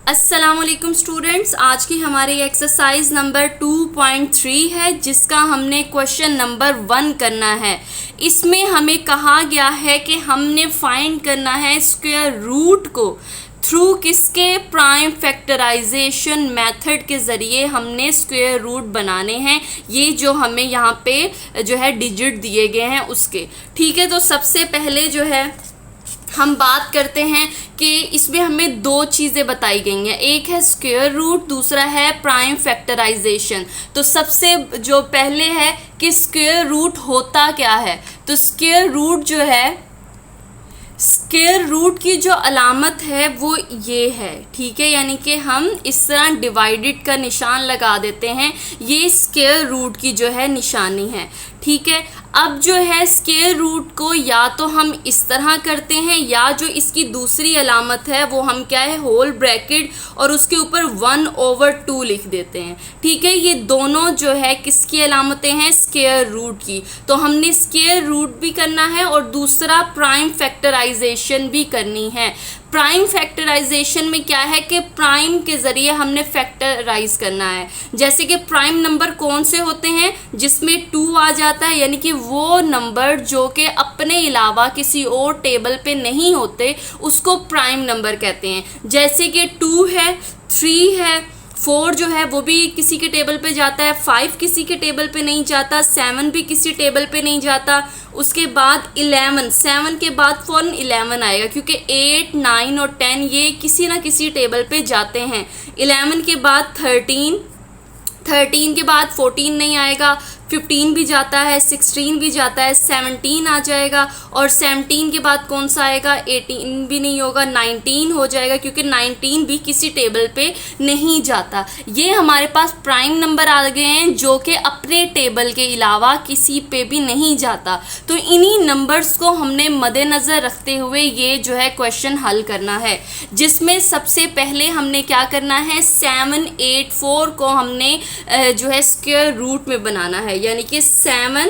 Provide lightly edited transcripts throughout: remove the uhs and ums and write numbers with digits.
अस्सलामुअलैकुम स्टूडेंट्स, आज की हमारी एक्सरसाइज नंबर 2.3 है जिसका हमने क्वेश्चन नंबर 1 करना है। इसमें हमें कहा गया है कि हमने फाइंड करना है स्क्वायर रूट को थ्रू किसके प्राइम फैक्टराइजेशन मेथड के ज़रिए हमने स्क्वायर रूट बनाने हैं। ये जो हमें यहाँ पे जो है डिजिट दिए गए हैं उसके, ठीक है। तो सबसे पहले जो है हम बात करते हैं कि इसमें हमें दो चीज़ें बताई गई हैं, एक है स्क्वायर रूट, दूसरा है प्राइम फैक्टराइजेशन। तो सबसे जो पहले है कि स्क्वायर रूट होता क्या है। तो स्क्वायर रूट जो है, स्क्वायर रूट की जो अलामत है वो ये है, ठीक है। यानी कि हम इस तरह डिवाइडेड का निशान लगा देते हैं, ये स्क्वायर रूट की जो है निशानी है, ठीक है। अब जो है स्क्वायर रूट को या तो हम इस तरह करते हैं या जो इसकी दूसरी अलामत है वो हम क्या है, होल ब्रैकेट और उसके ऊपर 1/2 लिख देते हैं, ठीक है। ये दोनों जो है किसकी अलामतें हैं, स्क्वायर रूट की। तो हमने स्क्वायर रूट भी करना है और दूसरा प्राइम फैक्टराइजेशन भी करनी है। प्राइम फैक्टराइजेशन में क्या है कि प्राइम के ज़रिए हमने फैक्टराइज करना है। जैसे कि प्राइम नंबर कौन से होते हैं, जिसमें 2 आ जाता है, यानी कि वो नंबर जो कि अपने अलावा किसी और टेबल पे नहीं होते उसको प्राइम नंबर कहते हैं। जैसे कि 2 है, 3 है, 4 जो है वो भी किसी के टेबल पे जाता है, 5 किसी के टेबल पे नहीं जाता, 7 भी किसी टेबल पे नहीं जाता। उसके बाद 11, 7 के बाद फ़ौरन 11 आएगा क्योंकि 8, 9 और 10 ये किसी ना किसी टेबल पे जाते हैं। 11 के बाद 13 के बाद 14 नहीं आएगा, 15 भी जाता है, 16 भी जाता है, 17 आ जाएगा और 17 के बाद कौन सा आएगा, 18 भी नहीं होगा, 19 हो जाएगा क्योंकि 19 भी किसी टेबल पे नहीं जाता। ये हमारे पास प्राइम नंबर आ गए हैं जो कि अपने टेबल के अलावा किसी पे भी नहीं जाता। तो इन्हीं नंबर्स को हमने मद्देनज़र रखते हुए ये जो है क्वेश्चन हल करना है, जिसमें सबसे पहले हमने क्या करना है, 7, 8, 4 को हमने जो है स्क्वायर रूट में बनाना है। यानी कि 7,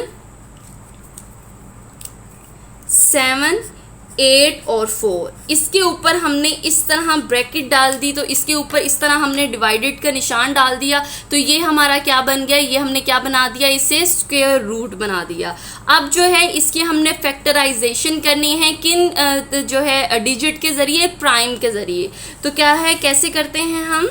8 और 4, इसके ऊपर हमने इस तरह ब्रैकेट डाल दी, तो इसके ऊपर इस तरह हमने डिवाइडेड का निशान डाल दिया। तो ये हमारा क्या बन गया, ये हमने क्या बना दिया, इसे स्क्वायर रूट बना दिया। अब जो है इसकी हमने फैक्टराइजेशन करनी है किन जो है डिजिट के ज़रिए, प्राइम के ज़रिए। तो क्या है, कैसे करते हैं हम,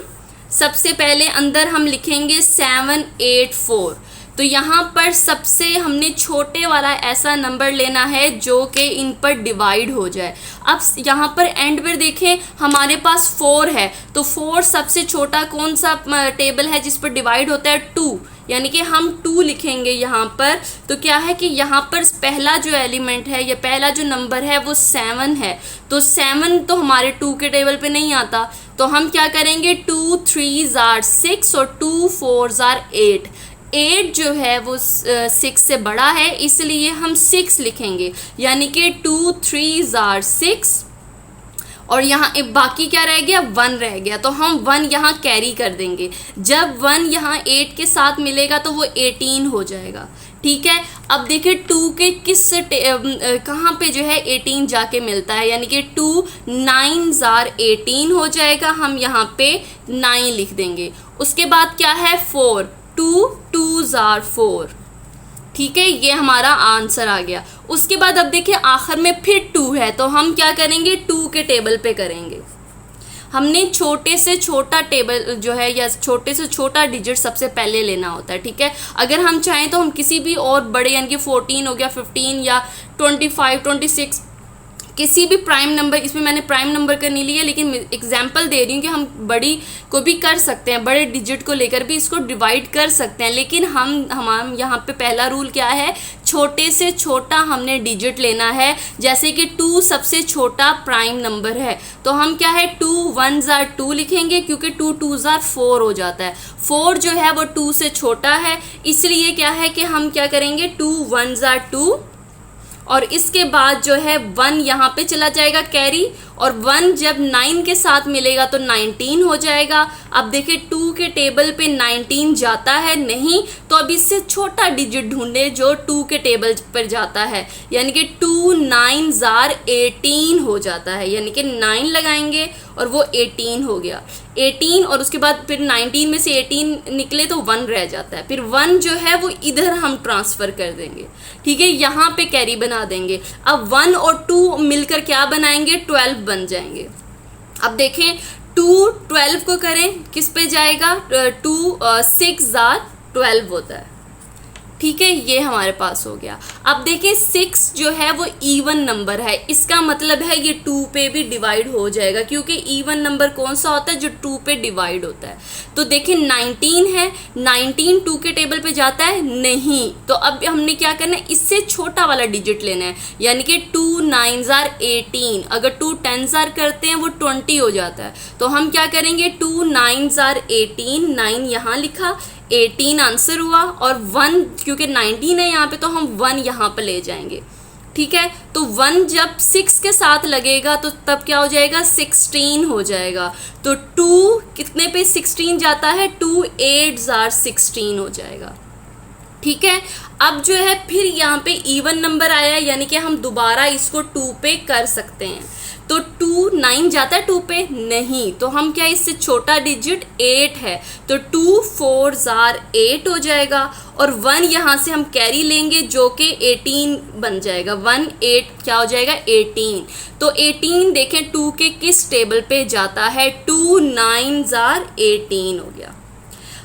सबसे पहले अंदर हम लिखेंगे 7, 8, 4। तो यहाँ पर सबसे हमने छोटे वाला ऐसा नंबर लेना है जो कि इन पर डिवाइड हो जाए। अब यहाँ पर एंड पर देखें, हमारे पास 4 है, तो 4 सबसे छोटा कौन सा टेबल है जिस पर डिवाइड होता है, 2, यानी कि हम 2 लिखेंगे यहाँ पर। तो क्या है कि यहाँ पर पहला जो एलिमेंट है या पहला जो नंबर है वो 7 है, तो 7 तो हमारे 2 के टेबल पे नहीं आता। तो हम क्या करेंगे, 2 3s are 6 और 2 4s are 8। 8 जो है वो 6 से बड़ा है, इसलिए हम 6 लिखेंगे, यानी कि 2 3s are 6 और यहाँ बाकी क्या रह गया, 1 रह गया। तो हम 1 यहाँ कैरी कर देंगे। जब 1 यहाँ 8 के साथ मिलेगा तो वो 18 हो जाएगा, ठीक है। अब देखिए 2 के किस कहाँ पे जो है 18 जाके मिलता है, यानी कि 2 9s are 18 हो जाएगा। हम यहाँ पे 9 लिख देंगे। उसके बाद क्या है, 4, 2 2s are 4, ठीक है। ये हमारा आंसर आ गया। उसके बाद अब देखिए आखिर में फिर 2 है, तो हम क्या करेंगे, 2 के टेबल पे करेंगे। हमने छोटे से छोटा टेबल जो है या छोटे से छोटा डिजिट सबसे पहले लेना होता है, ठीक है। अगर हम चाहें तो हम किसी भी और बड़े, यानी कि 14 हो गया, 15 या 25, 26, किसी भी प्राइम नंबर, इसमें मैंने प्राइम नंबर का नहीं लिया लेकिन एग्जांपल दे रही हूँ कि हम बड़ी को भी कर सकते हैं, बड़े डिजिट को लेकर भी इसको डिवाइड कर सकते हैं। लेकिन हम यहाँ पे पहला रूल क्या है, छोटे से छोटा हमने डिजिट लेना है। जैसे कि 2 सबसे छोटा प्राइम नंबर है, तो हम क्या है, 2 1s are 2 लिखेंगे क्योंकि 2 2s are 4 हो जाता है। 4 जो है वो 2 से छोटा है, इसलिए क्या है कि हम क्या करेंगे, 2 1s are 2 और इसके बाद जो है 1 यहाँ पे चला जाएगा कैरी, और 1 जब 9 के साथ मिलेगा तो 19 हो जाएगा। अब देखिए 2 के टेबल पे 19 जाता है नहीं, तो अब इससे छोटा डिजिट ढूंढे जो 2 के टेबल पर जाता है, यानी कि 2 9s are 18 हो जाता है, यानी कि 9 लगाएंगे और वो 18 हो गया। 18 और उसके बाद फिर 19 में से 18 निकले तो 1 रह जाता है, फिर 1 जो है वो इधर हम ट्रांसफ़र कर देंगे, ठीक है, यहाँ पे कैरी बना देंगे। अब 1 और 2 मिलकर क्या बनाएंगे, 12 बन जाएंगे। अब देखें 2 12 को करें किस पे जाएगा, 2 6 जार 12 होता है, ठीक है, ये हमारे पास हो गया। अब देखिए 6 जो है वो इवन नंबर है, इसका मतलब है ये 2 पे भी डिवाइड हो जाएगा, क्योंकि इवन नंबर कौन सा होता है, जो 2 पे डिवाइड होता है। तो देखिए 19 है, 19 2 के टेबल पे जाता है नहीं, तो अब हमने क्या करना है, इससे छोटा वाला डिजिट लेना है, यानी कि 2 9s are 18, अगर 2 10s are करते हैं वो 20 हो जाता है। तो हम क्या करेंगे, 2 9s are 18, 9 यहाँ लिखा, 18 आंसर हुआ, और 1 क्योंकि 19 है यहाँ पे तो हम 1 यहाँ पे ले जाएंगे, ठीक है। तो 1 जब 6 के साथ लगेगा तो तब क्या हो जाएगा, 16 हो जाएगा। तो 2 कितने पे 16 जाता है, 2 8s are 16 हो जाएगा, ठीक है। अब जो है फिर यहाँ पे इवन नंबर आया, यानी कि हम दोबारा इसको 2 पे कर सकते हैं। तो 2 9 जाता है 2 पे नहीं, तो हम क्या, इससे छोटा डिजिट 8 है, तो 2 4s are 8 हो जाएगा, और 1 यहाँ से हम कैरी लेंगे जो कि 18 बन जाएगा, 1 8 क्या हो जाएगा, 18। तो 18 देखें 2 के किस टेबल पे जाता है, 2 9s are 18 हो गया।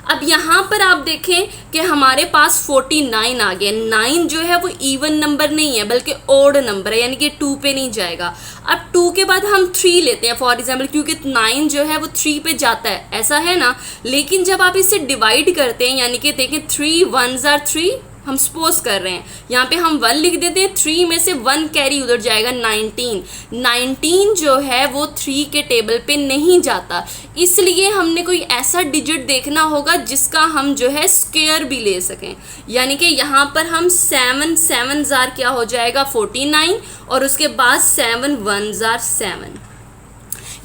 अब यहाँ पर आप देखें कि हमारे पास 49 आ गया। 9 जो है वो इवन नंबर नहीं है बल्कि ओड नंबर है, यानी कि 2 पे नहीं जाएगा। अब 2 के बाद हम 3 लेते हैं फॉर एग्जांपल, क्योंकि 9 जो है वो 3 पे जाता है, ऐसा है ना। लेकिन जब आप इसे डिवाइड करते हैं, यानी कि देखें 3 1s are 3, हम सपोज कर रहे हैं, यहाँ पे हम 1 लिख देते हैं, 3 में से 1 कैरी उधर जाएगा, 19 जो है वो 3 के टेबल पे नहीं जाता, इसलिए हमने कोई ऐसा डिजिट देखना होगा जिसका हम जो है स्क्वायर भी ले सकें। यानी कि यहाँ पर हम 7 जार क्या हो जाएगा, 49, और उसके बाद 7 1s are 7,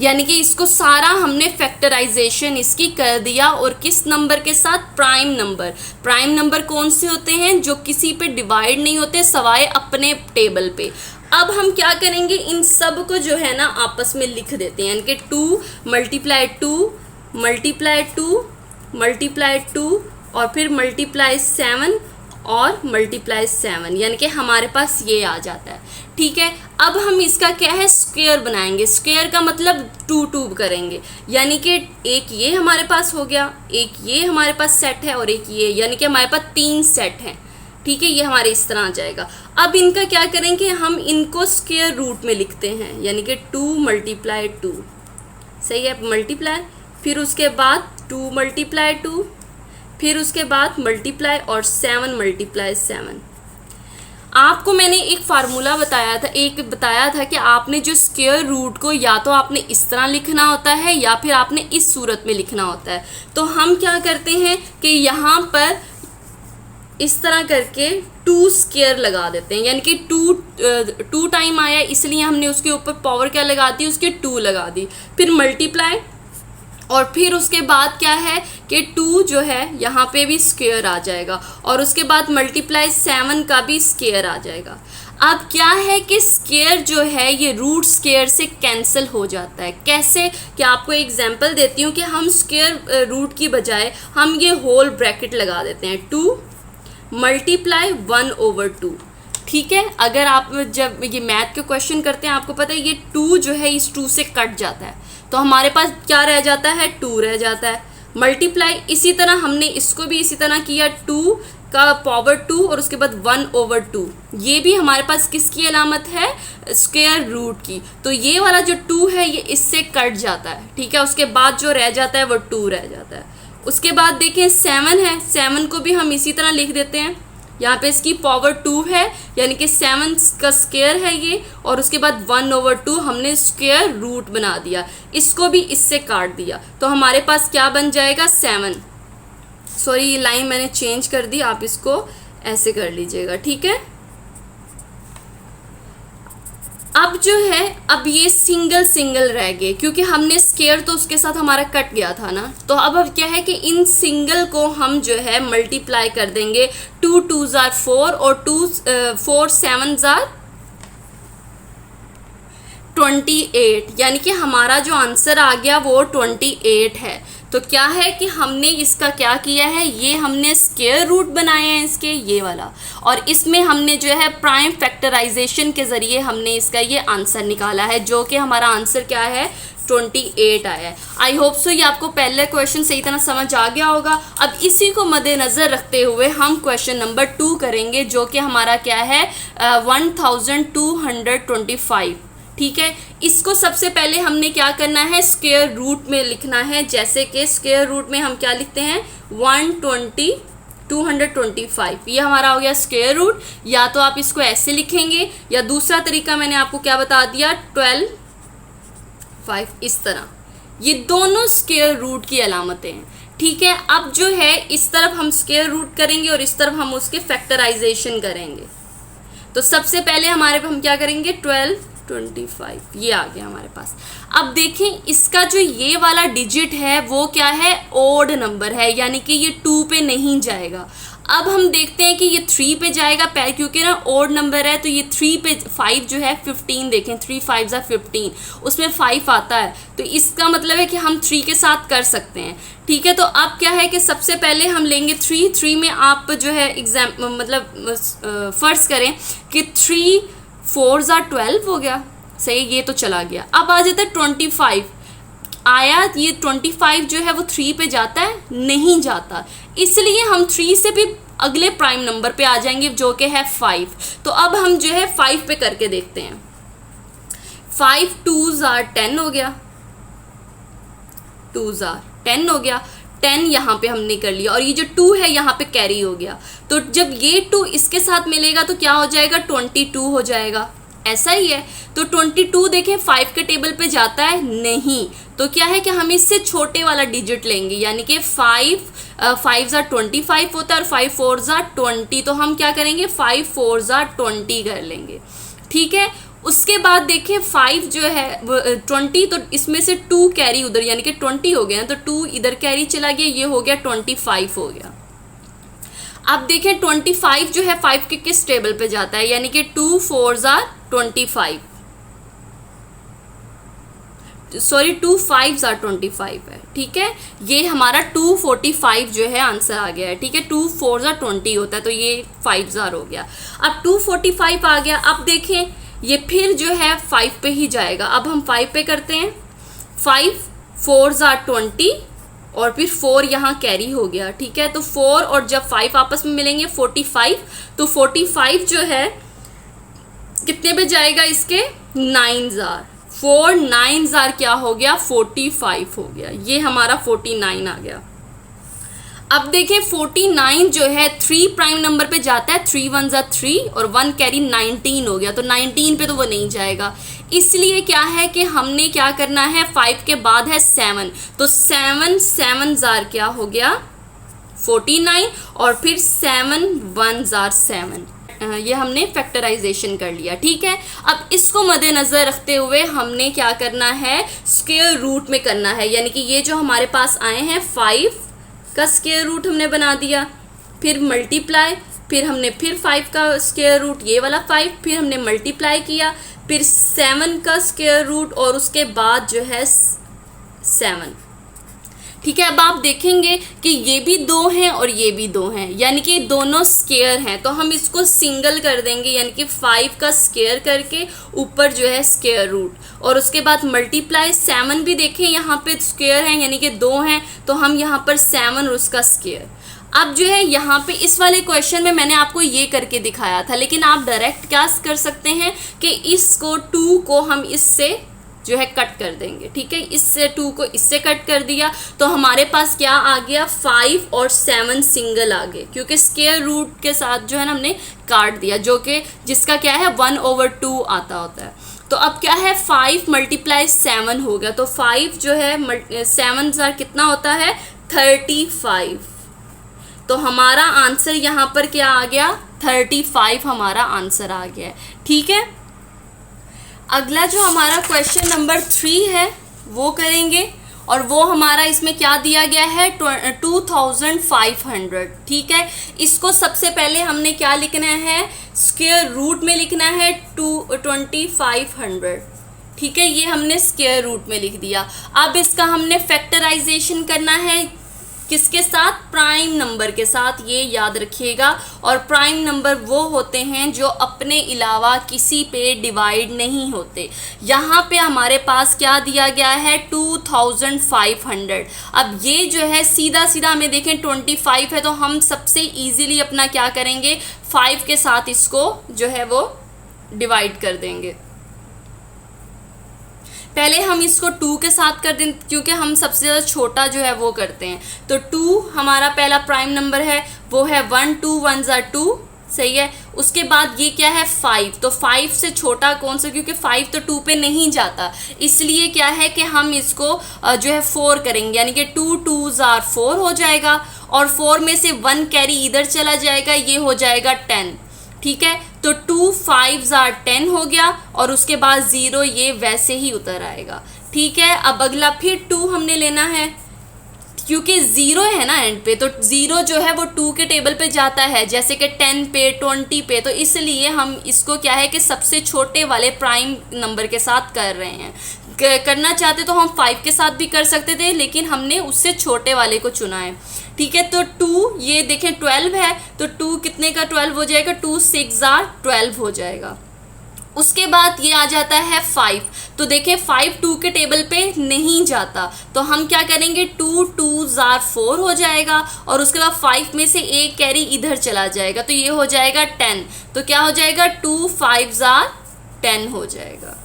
यानी कि इसको सारा हमने फैक्टराइजेशन इसकी कर दिया। और किस नंबर के साथ, प्राइम नंबर। प्राइम नंबर कौन से होते हैं, जो किसी पे डिवाइड नहीं होते सवाए अपने टेबल पे। अब हम क्या करेंगे, इन सब को जो है ना आपस में लिख देते हैं, यानी कि 2 मल्टीप्लाई 2 मल्टीप्लाई 2 मल्टीप्लाई 2 और फिर मल्टीप्लाई 7 और मल्टीप्लाई 7, यानी कि हमारे पास ये आ जाता है, ठीक है। अब हम इसका क्या है, स्क्वायर बनाएंगे। स्क्वायर का मतलब 2 2 करेंगे, यानी कि एक ये हमारे पास हो गया, एक ये हमारे पास सेट है और एक ये, यानी कि हमारे पास 3 सेट हैं, ठीक है। ये हमारे इस तरह आ जाएगा। अब इनका क्या करेंगे, हम इनको स्क्वायर रूट में लिखते हैं, यानी कि 2 मल्टीप्लाई 2, सही है, मल्टीप्लाई, फिर उसके बाद 2 मल्टीप्लाई 2, फिर उसके बाद मल्टीप्लाई और 7 मल्टीप्लाई 7। आपको मैंने एक फार्मूला बताया था कि आपने जो स्क्वायर रूट को या तो आपने इस तरह लिखना होता है या फिर आपने इस सूरत में लिखना होता है। तो हम क्या करते हैं कि यहाँ पर इस तरह करके 2 स्क्वायर लगा देते हैं, यानी कि 2 टाइम आया इसलिए हमने उसके ऊपर पावर क्या लगा दी, उसके 2 लगा दी, फिर मल्टीप्लाई, और फिर उसके बाद क्या है कि 2 जो है यहाँ पे भी स्क्वायर आ जाएगा, और उसके बाद मल्टीप्लाई 7 का भी स्क्वायर आ जाएगा। अब क्या है कि स्क्वायर जो है ये रूट स्क्वायर से कैंसिल हो जाता है। कैसे, कि आपको एग्जांपल देती हूँ कि हम स्क्वायर रूट की बजाय हम ये होल ब्रैकेट लगा देते हैं, 2 मल्टीप्लाई 1/2, ठीक है। अगर आप जब ये मैथ के क्वेश्चन करते हैं, आपको पता है ये 2 जो है इस 2 से कट जाता है, तो हमारे पास क्या रह जाता है, 2 रह जाता है। मल्टीप्लाई इसी तरह हमने इसको भी इसी तरह किया, 2 का पावर 2 और उसके बाद 1/2, ये भी हमारे पास किसकी अलामत है, स्क्वायर रूट की। तो ये वाला जो 2 है ये इससे कट जाता है, ठीक है। उसके बाद जो रह जाता है वो 2 रह जाता है। उसके बाद देखें 7 है, 7 को भी हम इसी तरह लिख देते हैं, यहाँ पे इसकी पावर 2 है, यानी कि 7 का स्क्वायर है ये, और उसके बाद 1/2 हमने स्क्वायर रूट बना दिया, इसको भी इससे काट दिया, तो हमारे पास क्या बन जाएगा, 7। सॉरी ये लाइन मैंने चेंज कर दी, आप इसको ऐसे कर लीजिएगा, ठीक है। अब जो है, अब ये सिंगल सिंगल रह गए क्योंकि हमने स्केयर तो उसके साथ हमारा कट गया था ना। तो अब क्या है कि इन सिंगल को हम जो है मल्टीप्लाई कर देंगे। 2 2s are 4 और 4 7s are 28, यानी कि हमारा जो आंसर आ गया वो 28 है। तो क्या है कि हमने इसका क्या किया है, ये हमने स्क्वायर रूट बनाए हैं इसके, ये वाला, और इसमें हमने जो है प्राइम फैक्टराइजेशन के ज़रिए हमने इसका ये आंसर निकाला है, जो कि हमारा आंसर क्या है 28 आया है। आई होप सो ये आपको पहले क्वेश्चन सही तरह समझ आ गया होगा। अब इसी को मद्देनज़र रखते हुए हम क्वेश्चन नंबर 2 करेंगे, जो कि हमारा क्या है 1225। ठीक है, इसको सबसे पहले हमने क्या करना है, स्क्वायर रूट में लिखना है। जैसे कि स्क्वायर रूट में हम क्या लिखते हैं 225, ये हमारा हो गया स्क्वायर रूट। या तो आप इसको ऐसे लिखेंगे, या दूसरा तरीका मैंने आपको क्या बता दिया 12 5, इस तरह। ये दोनों स्क्वायर रूट की अलामतें हैं। ठीक है, अब जो है इस तरफ हम स्क्वायर रूट करेंगे और इस तरफ हम उसके फैक्टराइजेशन करेंगे। तो सबसे पहले हमारे हम क्या करेंगे 1225, ये आ गया हमारे पास। अब देखें इसका जो ये वाला डिजिट है वो क्या है, ओड नंबर है, यानी कि ये 2 पे नहीं जाएगा। अब हम देखते हैं कि ये 3 पे जाएगा, पहले क्योंकि ना ओड नंबर है तो ये 3 पे 5 जो है 15, देखें 3 5 15, उसमें 5 आता है, तो इसका मतलब है कि हम 3 के साथ कर सकते हैं। ठीक है, तो अब क्या है कि सबसे पहले हम लेंगे 3 में आप जो है मतलब फ़र्ज़ करें कि 3 4s are 12 हो गया, सही, ये तो चला गया। अब आ जाता है 25 आया, ये 25 जो है वो 3 पे जाता है, नहीं जाता, इसलिए हम 3 से भी अगले प्राइम नंबर पे आ जाएंगे जो कि है 5। तो अब हम जो है 5 पे करके देखते हैं। 5 2s are 10 हो गया, 2s are 10 हो गया, 10 यहाँ पे हमने कर लिया, और ये जो 2 है यहाँ पे कैरी हो गया। तो जब ये 2 इसके साथ मिलेगा तो क्या हो जाएगा 22 हो जाएगा, ऐसा ही है। तो 22 देखें 5 के टेबल पे जाता है, नहीं, तो क्या है कि हम इससे छोटे वाला डिजिट लेंगे, यानी कि 5 5s are 25 होता है और 5 4s are 20, तो हम क्या करेंगे 5 4s are 20 कर लेंगे। ठीक है, उसके बाद देखें 5 जो है 20, तो इसमें से 2 कैरी उधर, यानी कि 20 हो गया, तो 2 इधर कैरी चला गया, ये हो गया 25 हो गया। अब देखें 25 जो है 5 के किस टेबल पे जाता है, यानी कि 2 4s are 25, sorry 2 5s are 25 है। ठीक है, ये हमारा 245 जो है आंसर आ गया है। ठीक है, 2 4s are 20 होता है, तो ये 5s are हो गया। अब 245 आ गया। अब देखें ये फिर जो है 5 पे ही जाएगा। अब हम 5 पे करते हैं, 5 4s are 20 और फिर 4 यहाँ कैरी हो गया। ठीक है, तो 4 और जब 5 आपस में मिलेंगे 45, तो 45 जो है कितने पे जाएगा, इसके 9s are 4 9s are क्या हो गया 45 हो गया, ये हमारा 49 आ गया। अब देखें 49 जो है 3 प्राइम नंबर पे जाता है, 3 1s are 3 और 1 कैरी 19 हो गया, तो 19 पे तो वो नहीं जाएगा। इसलिए क्या है कि हमने क्या करना है, 5 के बाद है 7, तो 7 7s are क्या हो गया 49 और फिर 7 1s are 7, ये हमने फैक्टराइजेशन कर लिया। ठीक है, अब इसको मद्देनज़र रखते हुए हमने क्या करना है, स्क्वायर रूट में करना है, यानी कि ये जो हमारे पास आए हैं 5 का स्क्वायर रूट हमने बना दिया, फिर मल्टीप्लाई, फिर हमने फिर 5 का स्क्वायर रूट, ये वाला 5, फिर हमने मल्टीप्लाई किया, फिर 7 का स्क्वायर रूट और उसके बाद जो है 7। ठीक है, अब आप देखेंगे कि ये भी 2 हैं और ये भी 2 हैं, यानी कि दोनों स्क्वायर हैं, तो हम इसको सिंगल कर देंगे, यानी कि 5 का स्क्वायर करके ऊपर जो है स्क्वायर रूट, और उसके बाद मल्टीप्लाई 7 भी देखें यहाँ पे स्क्वायर हैं, यानी कि 2 हैं, तो हम यहाँ पर 7 और उसका स्क्वायर। अब जो है यहाँ पे इस वाले क्वेश्चन में मैंने आपको ये करके दिखाया था, लेकिन आप डायरेक्ट क्या कर सकते हैं कि इसको 2 को हम इससे जो है कट कर देंगे। ठीक है, इससे 2 को इससे कट कर दिया, तो हमारे पास क्या आ गया 5 और 7 सिंगल आ गए, क्योंकि स्क्वायर रूट के साथ जो है ना हमने काट दिया, जो कि जिसका क्या है 1/2 आता होता है। तो अब क्या है 5 × 7 हो गया, तो 5 जो है 7s are कितना होता है 35, तो हमारा आंसर यहाँ पर क्या आ गया 35 हमारा आंसर आ गया है। ठीक है, अगला जो हमारा क्वेश्चन नंबर 3 है वो करेंगे, और वो हमारा इसमें क्या दिया गया है 2500, ठीक है। इसको सबसे पहले हमने क्या लिखना है, स्क्वायर रूट में लिखना है 2500, ठीक है। ये हमने स्क्वायर रूट में लिख दिया। अब इसका हमने फैक्टराइजेशन करना है, किसके साथ, प्राइम नंबर के साथ, ये याद रखिएगा। और प्राइम नंबर वो होते हैं जो अपने अलावा किसी पे डिवाइड नहीं होते। यहाँ पे हमारे पास क्या दिया गया है 2500। अब ये जो है सीधा सीधा हमें देखें 25 है, तो हम सबसे इजीली अपना क्या करेंगे, 5 के साथ इसको जो है वो डिवाइड कर देंगे। पहले हम इसको 2 के साथ कर दें, क्योंकि हम सबसे ज़्यादा छोटा जो है वो करते हैं। तो 2 हमारा पहला प्राइम नंबर है, वो है 1 2 1 ज़ा 2, सही है। उसके बाद ये क्या है 5, तो 5 से छोटा कौन सा, क्योंकि 5 तो 2 पे नहीं जाता, इसलिए क्या है कि हम इसको जो है 4 करेंगे, यानी कि 2 2 ज़ा 4 हो जाएगा, और 4 में से 1 कैरी इधर चला जाएगा, ये हो जाएगा 10, ठीक है। तो 2 5 ज़ा 10 हो गया, और उसके बाद 0 ये वैसे ही उतर आएगा, ठीक है। अब अगला फिर 2 हमने लेना है, क्योंकि 0 है ना एंड पे, तो 0 जो है वो 2 के टेबल पे जाता है, जैसे कि 10 पे 20 पे, तो इसलिए हम इसको क्या है कि सबसे छोटे वाले प्राइम नंबर के साथ कर रहे हैं। करना चाहते तो हम 5 के साथ भी कर सकते थे, लेकिन हमने उससे छोटे वाले को चुना है, ठीक है। तो 2 ये देखें 12 है, तो 2 कितने का 12 हो जाएगा, 2 6 ज़ा 12 हो जाएगा। उसके बाद ये आ जाता है 5, तो देखें 5 2 के टेबल पे नहीं जाता, तो हम क्या करेंगे 2 2 ज़ा 4 हो जाएगा, और उसके बाद 5 में से एक कैरी इधर चला जाएगा, तो ये हो जाएगा 10, तो क्या हो जाएगा 2 5 ज़ा 10 हो जाएगा,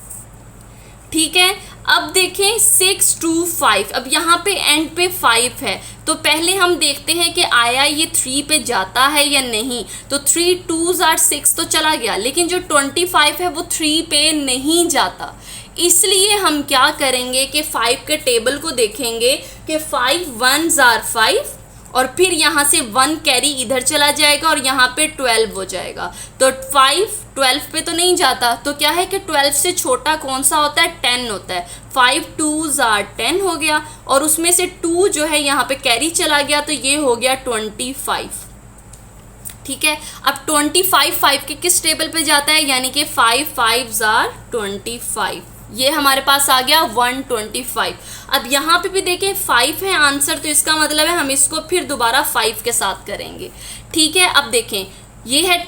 ठीक है। अब देखें 6 2 5, अब यहाँ पे एंड पे 5 है, तो पहले हम देखते हैं कि आया ये 3 पे जाता है या नहीं। तो 3 2 ज़ा 6 तो चला गया, लेकिन जो 25 है वो 3 पे नहीं जाता, इसलिए हम क्या करेंगे कि 5 के टेबल को देखेंगे कि 5 1 ज़ा 5, और फिर यहाँ से 1 कैरी इधर चला जाएगा, और यहाँ पे 12 हो जाएगा। तो 5 12 पे तो नहीं जाता, तो क्या है कि 12 से छोटा कौन सा होता है, 10 होता है। 5 2 ज़ा 10 हो गया, और उसमें से 2 जो है यहाँ पे कैरी चला गया, तो ये हो गया 25, ठीक है। अब 25 5 के किस टेबल पे जाता है, यानी कि 5 5 ज़ा 25, ये हमारे पास आ गया 125। अब यहाँ पे भी देखें 5 है आंसर, तो इसका मतलब है हम इसको फिर दोबारा 5 के साथ करेंगे, ठीक है। अब देखें ये है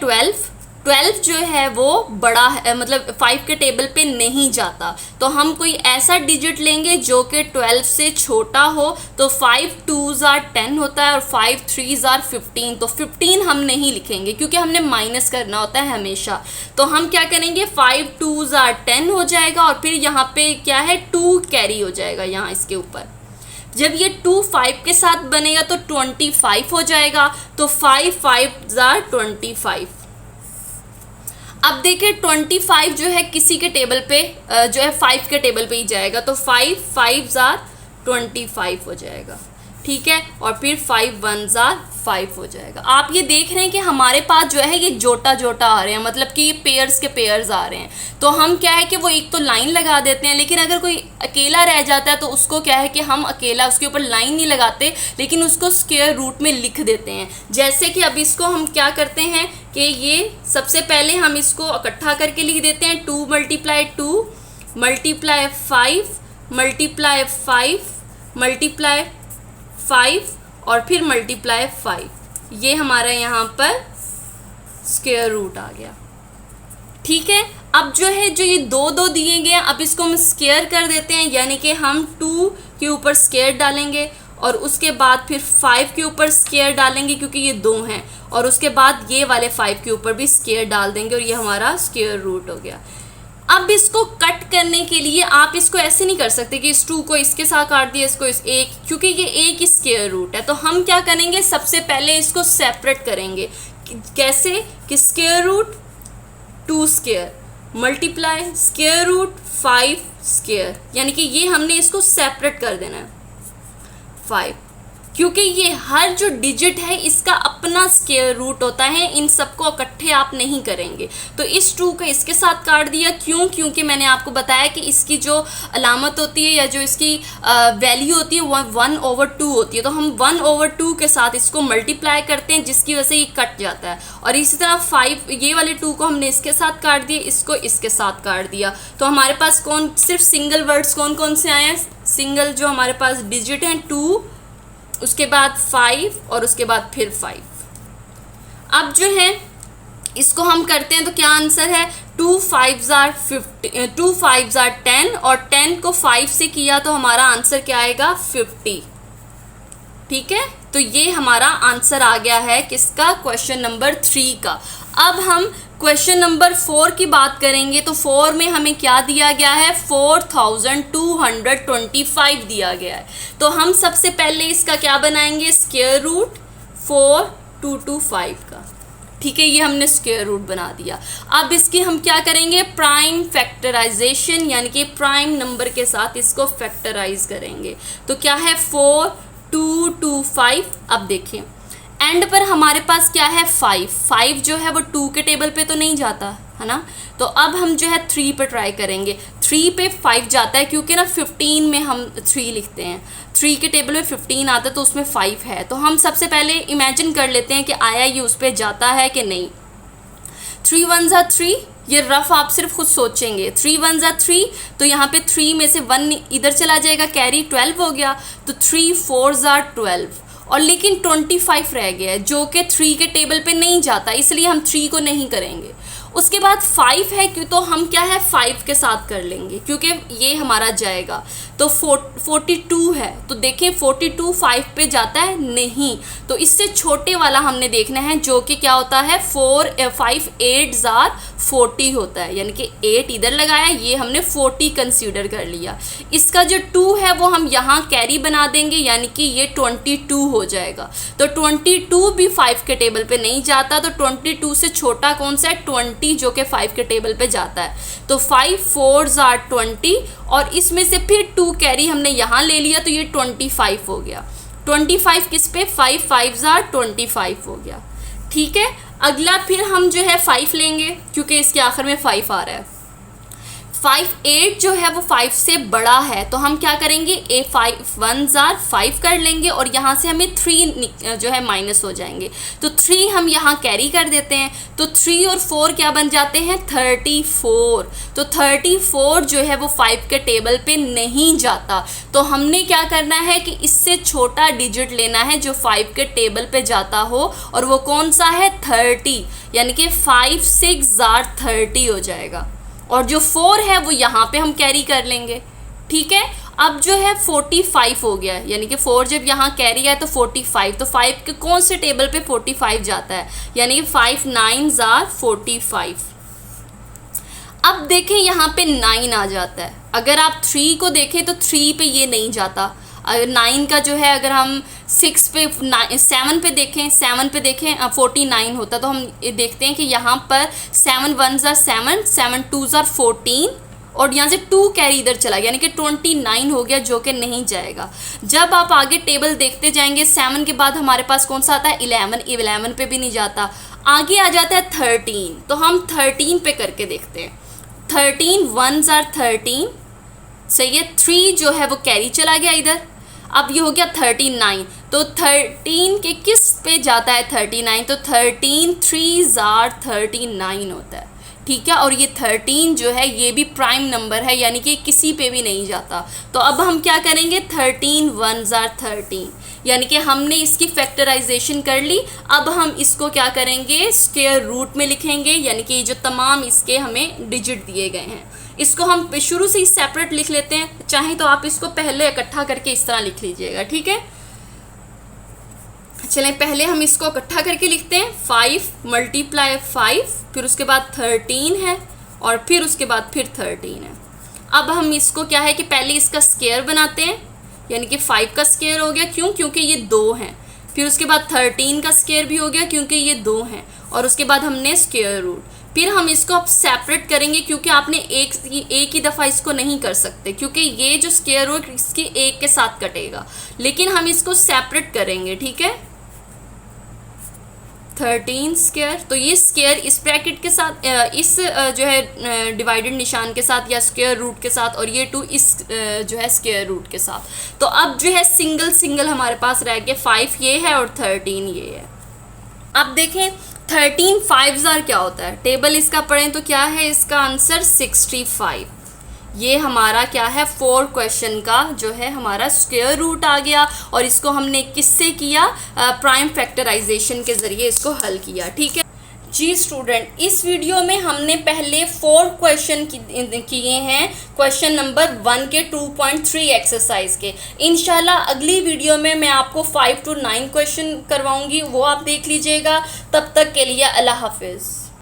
12 जो है वो बड़ा है, मतलब 5 के टेबल पे नहीं जाता, तो हम कोई ऐसा डिजिट लेंगे जो कि 12 से छोटा हो। तो 5 2 ज़ा 10 होता है, और 5 3 ज़ा 15, तो 15 हम नहीं लिखेंगे क्योंकि हमने माइनस करना होता है हमेशा। तो हम क्या करेंगे 5 2 ज़ा 10 हो जाएगा, और फिर यहाँ पे क्या है 2 कैरी हो जाएगा यहाँ इसके ऊपर। जब ये 2 5 के साथ बनेगा तो 25 हो जाएगा, तो 5 5 ज़ा 25। अब देखिए 25 जो है किसी के टेबल पे जो है 5 के टेबल पे ही जाएगा, तो 5 5 ज़ा 25 हो जाएगा, ठीक है। और फिर 5 1 ज़ा 5 हो जाएगा। आप ये देख रहे हैं कि हमारे पास जो है ये जोटा जोटा आ रहे हैं, मतलब कि ये पेयर्स के पेयर्स आ रहे हैं। तो हम क्या है कि वो एक तो लाइन लगा देते हैं, लेकिन अगर कोई अकेला रह जाता है तो उसको क्या है कि हम अकेला उसके ऊपर लाइन नहीं लगाते, लेकिन उसको स्क्वायर रूट में लिख देते हैं। जैसे कि अब इसको हम क्या करते हैं कि ये सबसे पहले हम इसको इकट्ठा करके लिख देते हैं, 2 × 2 मल्टीप्लाई 5 मल्टीप्लाई 5 मल्टीप्लाई 5 और फिर मल्टीप्लाई 5, ये हमारा यहाँ पर स्क्वायर रूट आ गया, ठीक है। अब जो है जो ये 2 2 दिए गए हैं, अब इसको हम स्क्वायर कर देते हैं, यानी कि हम 2 के ऊपर स्क्वायर डालेंगे, और उसके बाद फिर 5 के ऊपर स्क्वायर डालेंगे क्योंकि ये 2 हैं, और उसके बाद ये वाले 5 के ऊपर भी स्क्वायर डाल देंगे, और ये हमारा स्क्वायर रूट हो गया। अब इसको कट करने के लिए आप इसको ऐसे नहीं कर सकते कि इस 2 को इसके साथ काट दिया, इसको इस एक, क्योंकि ये एक ही स्क्वायर रूट है। तो हम क्या करेंगे, सबसे पहले इसको सेपरेट करेंगे। कैसे कि square root 2 square multiply square root 5 square, यानी कि ये हमने इसको सेपरेट कर देना है 5। क्योंकि ये हर जो डिजिट है इसका अपना स्क्वायर रूट होता है, इन सबको इकट्ठे आप नहीं करेंगे। तो इस 2 का इसके साथ काट दिया, क्यों? क्योंकि मैंने आपको बताया कि इसकी जो अलामत होती है या जो इसकी वैल्यू होती है वो 1/2 होती है। तो हम 1/2 के साथ इसको मल्टीप्लाई करते हैं, जिसकी वजह से ये कट जाता है। और इसी तरह 5 ये वाले 2 को हमने इसके साथ काट दिया, इसको इसके साथ काट दिया। तो हमारे पास सिर्फ सिंगल वर्ड्स कौन कौन से आए हैं? सिंगल जो हमारे पास डिजिट हैं 2, उसके बाद 5 और उसके बाद फिर 5। अब जो है इसको हम करते हैं तो क्या आंसर है? 2 5s are 10 और 10 को 5 से किया तो हमारा आंसर क्या आएगा? 50। ठीक है, तो ये हमारा आंसर आ गया है किसका? क्वेश्चन नंबर 3 का। अब हम क्वेश्चन नंबर 4 की बात करेंगे। तो 4 में हमें क्या दिया गया है? 4225 दिया गया है। तो हम सबसे पहले इसका क्या बनाएंगे? स्क्वायर रूट 4225 का। ठीक है, ये हमने स्क्वायर रूट बना दिया। अब इसकी हम क्या करेंगे? प्राइम फैक्टराइजेशन, यानी कि प्राइम नंबर के साथ इसको फैक्टराइज करेंगे। तो क्या है? 4225। अब देखिए एंड पर हमारे पास क्या है? 5 जो है वो 2 के टेबल पे तो नहीं जाता है ना। तो अब हम जो है 3 पे ट्राई करेंगे। 3 पे 5 जाता है, क्योंकि ना 15 में हम 3 लिखते हैं, 3 के टेबल में 15 आता है तो उसमें 5 है। तो हम सबसे पहले इमेजिन कर लेते हैं कि आया ये उस पर जाता है कि नहीं। 3 1s are 3, ये रफ आप सिर्फ खुद सोचेंगे। 3 1s are 3, तो यहाँ पे 3 में से 1 इधर चला जाएगा, कैरी 12 हो गया। तो 3 4s are 12, और लेकिन 25 रह गया है जो कि 3 के टेबल पे नहीं जाता, इसलिए हम 3 को नहीं करेंगे। उसके बाद 5 है, क्यों? तो हम क्या है 5 के साथ कर लेंगे, क्योंकि ये हमारा जाएगा। तो 42 है, तो देखें 42 5 पे जाता है नहीं, तो इससे छोटे वाला हमने देखना है जो कि क्या होता है 5 8s are 40 होता है, यानी कि 8 इधर लगाया, ये हमने 40 कंसीडर कर लिया। इसका जो 2 है वो हम यहाँ कैरी बना देंगे, यानी कि ये 22 हो जाएगा। तो 22 भी 5 के टेबल पे नहीं जाता, तो 22 से छोटा कौन सा है? 20, जो कि 5 के टेबल पे जाता है। तो 5 4s are 20, और इसमें से फिर 2 कैरी हमने यहाँ ले लिया, तो ये 25 हो गया। 25 किस पे? 5 5s are 25 हो गया। ठीक है, अगला फिर हम जो है 5 लेंगे, क्योंकि इसके आखिर में 5 आ रहा है। 5 8 जो है वो 5 से बड़ा है, तो हम क्या करेंगे? 5 1s are 5 कर लेंगे, और यहाँ से हमें 3 जो है माइनस हो जाएंगे। तो 3 हम यहाँ कैरी कर देते हैं, तो 3 और 4 क्या बन जाते हैं? 34। तो 34 जो है वो 5 के टेबल पे नहीं जाता। तो हमने क्या करना है कि इससे छोटा डिजिट लेना है जो 5 के टेबल पे जाता हो, और वो कौन सा है? 30, यानी कि 5 6s are 30 हो जाएगा। और जो 4 है वो यहाँ पे हम कैरी कर लेंगे। ठीक है, अब जो है 45 हो गया, यानी कि 4 जब यहाँ कैरी है तो 45, तो 5 के कौन से टेबल पे 45 जाता है? यानी कि 5 9s are 45। अब देखें यहाँ पे 9 आ जाता है। अगर आप 3 को देखें तो 3 पे ये नहीं जाता। अगर 9 का जो है, अगर हम 6 पे 7 पे देखें, 7 पे देखें 49 होता, तो हम ये देखते हैं कि यहाँ पर 7 1s are 7, 7 2s are 14, और यहाँ से 2 कैरी इधर चला गया, यानी कि 29 हो गया, जो कि नहीं जाएगा। जब आप आगे टेबल देखते जाएंगे, 7 के बाद हमारे पास कौन सा आता है? 11 पे भी नहीं जाता। आगे आ जाता है 13, तो हम 13 पे करके देखते हैं। 13 1s are 13, सही है। 3 जो है वो कैरी चला गया इधर, अब ये हो गया 39, तो 13 के किस पे जाता है? 39, तो 13 3s are 39 होता है। ठीक है, और ये 13 जो है ये भी प्राइम नंबर है, यानी कि किसी पे भी नहीं जाता। तो अब हम क्या करेंगे? 13 1s are 13, यानी कि हमने इसकी फैक्टराइजेशन कर ली। अब हम इसको क्या करेंगे? स्क्वायर रूट में लिखेंगे, यानी कि जो तमाम इसके हमें डिजिट दिए गए हैं, इसको हम शुरू से ही सेपरेट लिख लेते हैं। चाहे तो आप इसको पहले इकट्ठा करके इस तरह लिख लीजिएगा। ठीक है, चलें पहले हम इसको इकट्ठा करके लिखते हैं। 5 × 5, फिर उसके बाद 13 है, और फिर उसके बाद फिर 13 है। अब हम इसको क्या है कि पहले इसका स्क्वायर बनाते हैं, यानी कि 5 का स्क्वायर हो गया, क्यों? क्योंकि ये 2 हैं। फिर उसके बाद 13 का स्क्वायर भी हो गया, क्योंकि ये 2 हैं, और उसके बाद हमने स्क्वायर रूट, फिर हम इसको अब सेपरेट करेंगे, क्योंकि आपने एक ही दफ़ा इसको नहीं कर सकते, क्योंकि ये जो स्क्वायर रूट इसकी एक के साथ कटेगा, लेकिन हम इसको सेपरेट करेंगे, ठीक है। 13 स्क्वायर, तो ये स्क्वायर इस ब्रैकेट के साथ, इस जो है डिवाइडेड निशान के साथ या स्क्वायर रूट के साथ, और ये 2 इस जो है स्क्वायर रूट के साथ। तो अब जो है सिंगल सिंगल हमारे पास रह गए, 5 ये है और 13 ये है। अब देखें 13 5 जार क्या होता है, टेबल इसका पढ़ें तो क्या है इसका आंसर 65। ये हमारा क्या है 4 क्वेश्चन का जो है हमारा स्क्वायर रूट आ गया, और इसको हमने किससे किया, प्राइम फैक्टराइजेशन के ज़रिए इसको हल किया, ठीक है जी स्टूडेंट। इस वीडियो में हमने पहले 4 क्वेश्चन किए हैं, क्वेश्चन नंबर 1 के 2.3 एक्सरसाइज के। इंशाल्लाह अगली वीडियो में मैं आपको 5 to 9 क्वेश्चन करवाऊंगी, वो आप देख लीजिएगा। तब तक के लिए अल्लाह हाफिज़।